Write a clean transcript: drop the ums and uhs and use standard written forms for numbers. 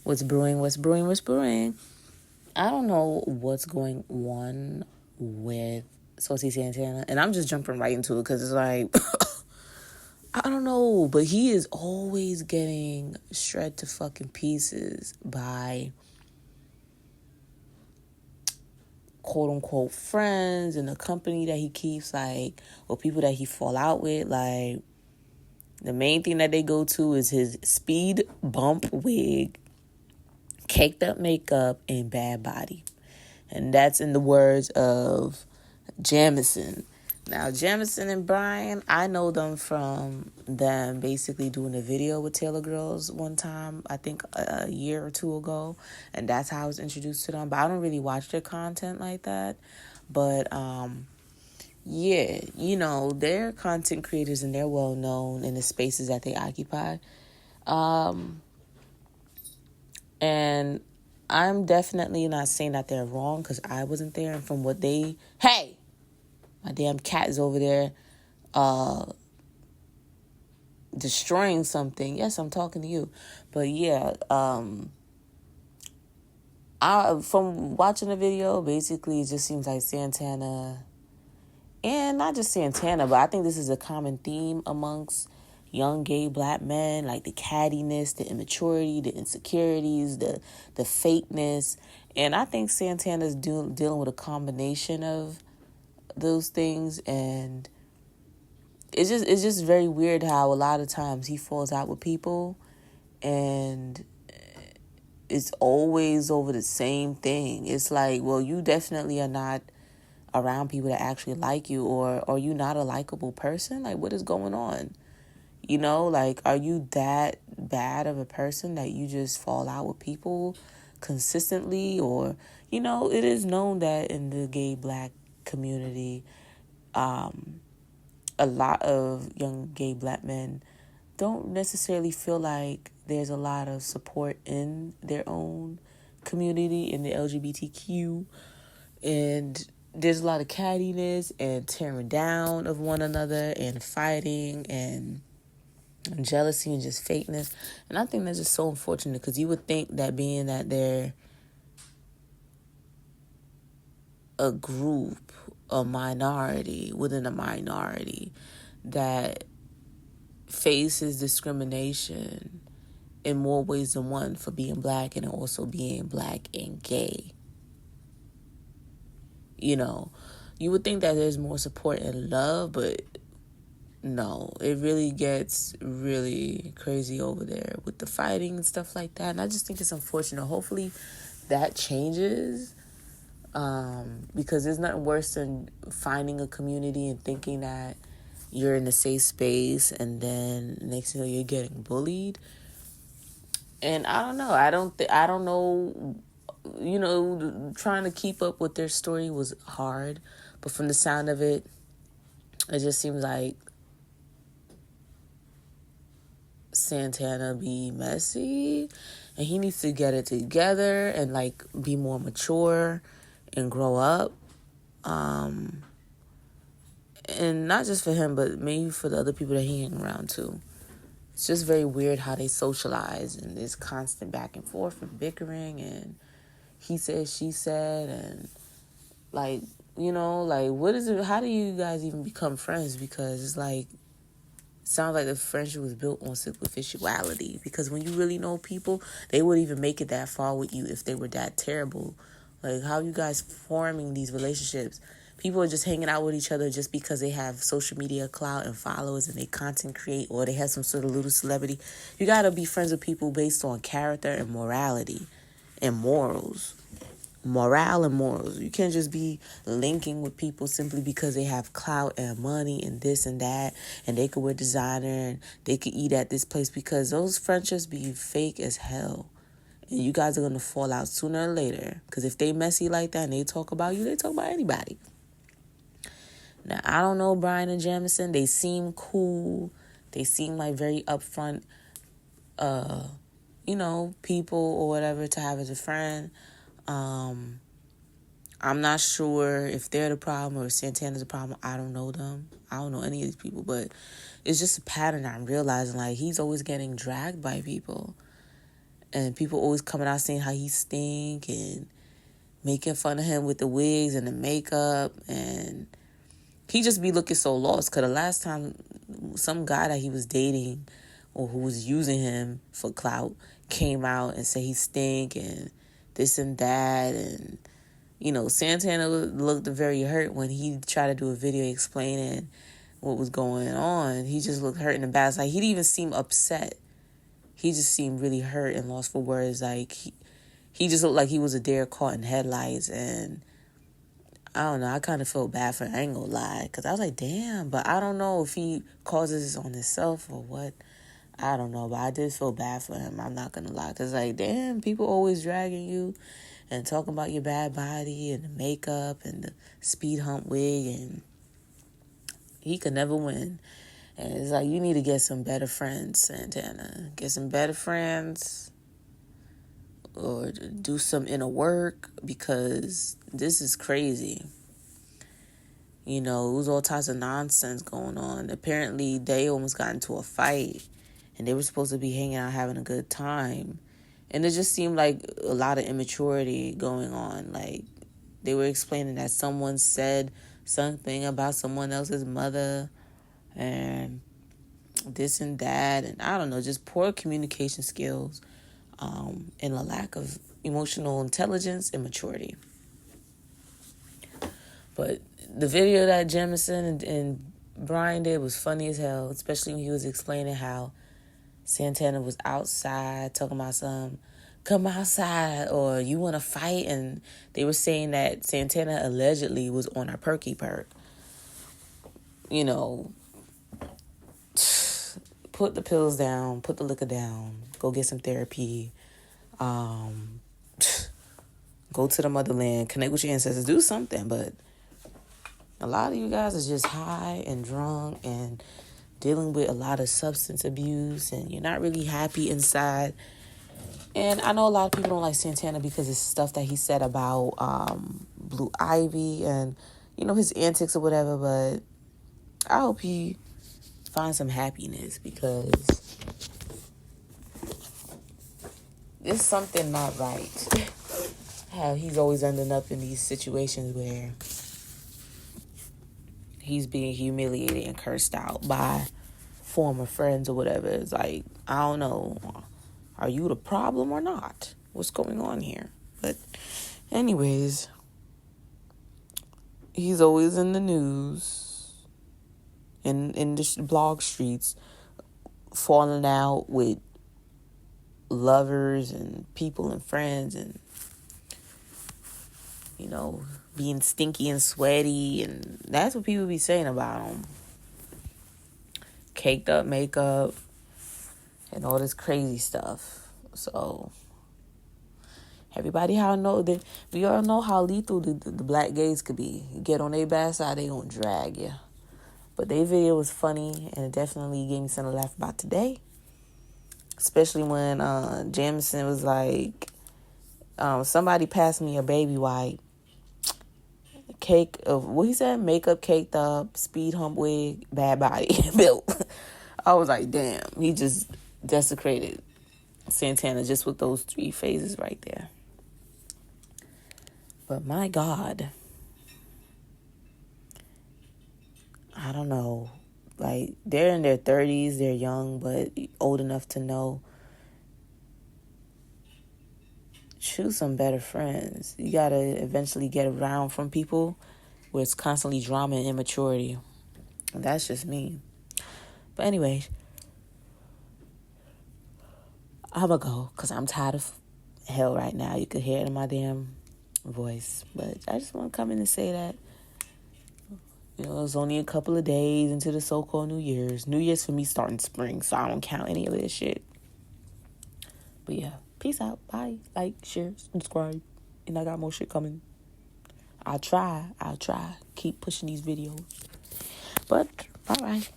What's brewing? What's brewing? What's brewing? I don't know what's going on with Saucy Santana, and I'm just jumping right into it because it's like, I don't know, but he is always getting shred to fucking pieces by quote unquote friends and the company that he keeps, like, or people that he fall out with. Like, the main thing that they go to is his speed bump wig, caked up makeup, and bad body. And that's in the words of Jamison. Now, Jamison and Brian, I know them from them basically doing a video with Taylor Girls one time, I think a year or two ago. And that's how I was introduced to them. But I don't really watch their content like that. But, yeah, you know, they're content creators and they're well known in the spaces that they occupy. And I'm definitely not saying that they're wrong because I wasn't there. And from what they... Hey! My damn cat is over there destroying something. Yes, I'm talking to you. But yeah, from watching the video, basically it just seems like Santana, and not just Santana, but I think this is a common theme amongst young gay black men, like the cattiness, the immaturity, the insecurities, the fakeness. And I think Santana's dealing with a combination of those things, and it's just very weird how a lot of times he falls out with people and it's always over the same thing. It's like, well, you definitely are not around people that actually like you, or are you not a likable person? Like, what is going on? You know, like, are you that bad of a person that you just fall out with people consistently? Or, you know, it is known that in the gay black community, a lot of young gay black men don't necessarily feel like there's a lot of support in their own community, in the LGBTQ. And there's a lot of cattiness and tearing down of one another and fighting and jealousy and just fakeness. And I think that's just so unfortunate because you would think that being that they're a group, a minority within a minority that faces discrimination in more ways than one for being black and also being black and gay. You know, you would think that there's more support and love, but no, it really gets really crazy over there with the fighting and stuff like that. And I just think it's unfortunate. Hopefully that changes. Because there's nothing worse than finding a community and thinking that you're in a safe space and then next thing you know you're getting bullied. And I don't know. I don't know. You know, trying to keep up with their story was hard, but from the sound of it, it just seems like Santana be messy, and he needs to get it together and like be more mature and grow up. And not just for him, but maybe for the other people that he hang around too. It's just very weird how they socialize and there's constant back and forth and bickering and he said, she said, and like, you know, like what is it? How do you guys even become friends? Because it's like, it sounds like the friendship was built on superficiality. Because when you really know people, they wouldn't even make it that far with you if they were that terrible. Like, how are you guys forming these relationships? People are just hanging out with each other just because they have social media clout and followers and they content create or they have some sort of little celebrity. You got to be friends with people based on character and morality and morals. Morale and morals. You can't just be linking with people simply because they have clout and money and this and that and they could wear designer and they could eat at this place, because those friendships be fake as hell. And you guys are going to fall out sooner or later. Because if they messy like that and they talk about you, they talk about anybody. Now, I don't know Brian and Jamison. They seem cool. They seem like very upfront, you know, people or whatever to have as a friend. I'm not sure if they're the problem or if Santana's the problem. I don't know them. I don't know any of these people. But it's just a pattern I'm realizing. Like, he's always getting dragged by people. And people always coming out saying how he stink and making fun of him with the wigs and the makeup. And he just be looking so lost. Because the last time some guy that he was dating or who was using him for clout came out and said he stink and this and that. And, you know, Santana looked very hurt when he tried to do a video explaining what was going on. He just looked hurt in the bad. Like, he didn't even seem upset. He just seemed really hurt and lost for words. Like, he just looked like he was a deer caught in headlights. And I don't know. I kind of felt bad for him. I ain't gonna lie. Because I was like, damn. But I don't know if he causes this on himself or what. I don't know. But I did feel bad for him. I'm not gonna lie. Because, like, damn, people always dragging you and talking about your bad body and the makeup and the speed hump wig. And he could never win. And it's like, you need to get some better friends, Santana. Get some better friends or do some inner work, because this is crazy. You know, it was all types of nonsense going on. Apparently, they almost got into a fight and they were supposed to be hanging out having a good time. And it just seemed like a lot of immaturity going on. Like, they were explaining that someone said something about someone else's mother and this and that, and I don't know, just poor communication skills, and a lack of emotional intelligence and maturity. But the video that Jamison and Brian did was funny as hell, especially when he was explaining how Santana was outside talking about some, come outside or you want to fight, and they were saying that Santana allegedly was on a perky perk. You know, put the pills down, put the liquor down, go get some therapy, go to the motherland, connect with your ancestors, do something. But a lot of you guys are just high and drunk and dealing with a lot of substance abuse, and you're not really happy inside. And I know a lot of people don't like Santana because it's stuff that he said about Blue Ivy and, you know, his antics or whatever, but I hope he find some happiness, because there's something not right. How he's always ending up in these situations where he's being humiliated and cursed out by former friends or whatever. It's like, I don't know, are you the problem or not? What's going on here? But anyways, he's always in the news, in the blog streets, falling out with lovers and people and friends, and, you know, being stinky and sweaty, and that's what people be saying about him. Caked up makeup and all this crazy stuff. So everybody we all know how lethal the black gays could be. You get on their bad side, they gonna drag you. But their video was funny, and it definitely gave me something to laugh about today. Especially when Jamison was like, somebody passed me a baby wipe. Cake of, what he said? Makeup caked up, speed hump wig, bad body built. I was like, damn. He just desecrated Santana just with those 3 phases right there. But my God. I don't know. Like, they're in their 30s, they're young, but old enough to know. Choose some better friends. You gotta eventually get around from people where it's constantly drama and immaturity. And that's just me. But anyway, I'm gonna go because I'm tired of hell right now. You could hear it in my damn voice. But I just want to come in and say that, you know, it's only a couple of days into the so-called New Year's. New Year's for me starting spring, so I don't count any of this shit. But yeah, peace out. Bye. Like, share, subscribe. And I got more shit coming. I'll try. Keep pushing these videos. But, all right.